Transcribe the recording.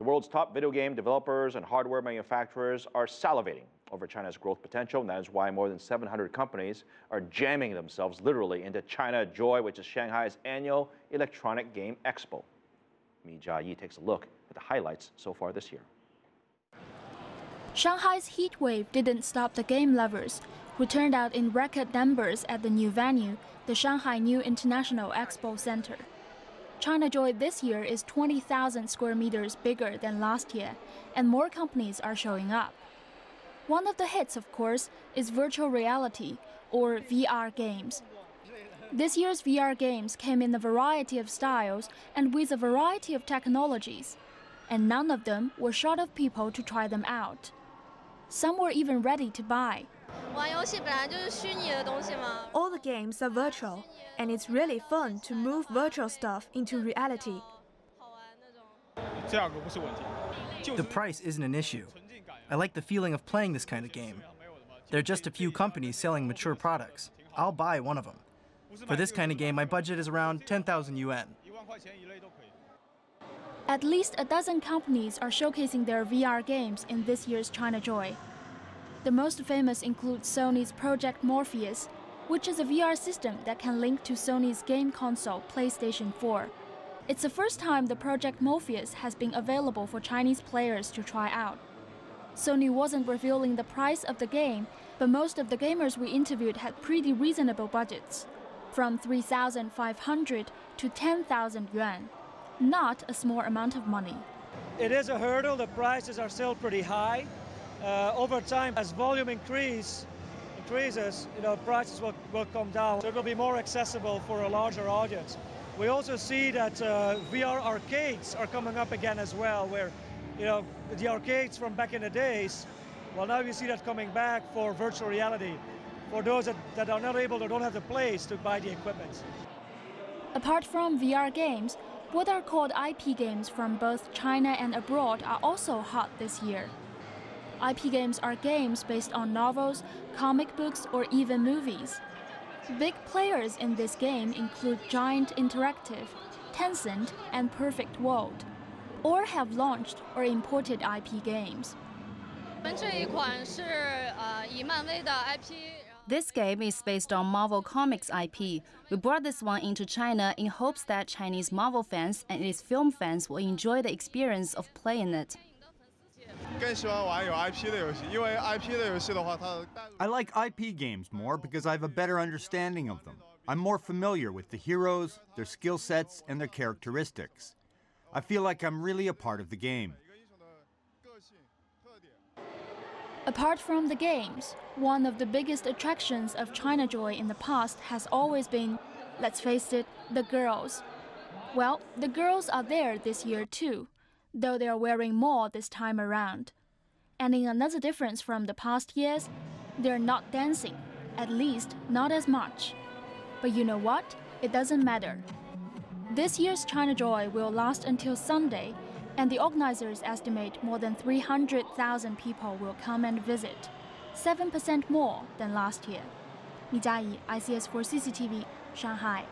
The world's top video game developers and hardware manufacturers are salivating over China's growth potential, and that is why more than 700 companies are jamming themselves literally into China Joy, which is Shanghai's annual electronic game expo. Mi Jiayi takes a look at the highlights so far this year. Shanghai's heat wave didn't stop the game lovers, who turned out in record numbers at the new venue, the Shanghai New International Expo Center. China Joy this year is 20,000 square meters bigger than last year, and more companies are showing up. One of the hits, of course, is virtual reality, or VR games. This year's VR games came in a variety of styles and with a variety of technologies, and none of them were short of people to try them out. Some were even ready to buy. All the games are virtual, and it's really fun to move virtual stuff into reality. The price isn't an issue. I like the feeling of playing this kind of game. There are just a few companies selling mature products. I'll buy one of them. For this kind of game, my budget is around 10,000 yuan. At least a dozen companies are showcasing their VR games in this year's China Joy. The most famous include Sony's Project Morpheus, which is a VR system that can link to Sony's game console PlayStation 4. It's the first time the Project Morpheus has been available for Chinese players to try out. Sony wasn't revealing the price of the game, but most of the gamers we interviewed had pretty reasonable budgets, from 3,500 to 10,000 yuan. Not a small amount of money. It is a hurdle. The prices are still pretty high. Over time, as volume increases, prices will come down. So it will be more accessible for a larger audience. We also see that VR arcades are coming up again as well, where the arcades from back in the days, well, now you see that coming back for virtual reality, for those that are not able or don't have the place to buy the equipment. Apart from VR games, what are called IP games from both China and abroad are also hot this year. IP games are games based on novels, comic books, or even movies. Big players in this game include Giant Interactive, Tencent, and Perfect World, or have launched or imported IP games. This game is based on Marvel Comics IP. We brought this one into China in hopes that Chinese Marvel fans and its film fans will enjoy the experience of playing it. I like IP games more because I have a better understanding of them. I'm more familiar with the heroes, their skill sets, and their characteristics. I feel like I'm really a part of the game. Apart from the games, one of the biggest attractions of China Joy in the past has always been, let's face it, the girls. Well, the girls are there this year too, though they are wearing more this time around. And in another difference from the past years, they're not dancing, at least not as much. But you know what? It doesn't matter. This year's China Joy will last until Sunday, and the organizers estimate more than 300,000 people will come and visit, 7% more than last year. Mi Jiayi, ICS4 CCTV, Shanghai.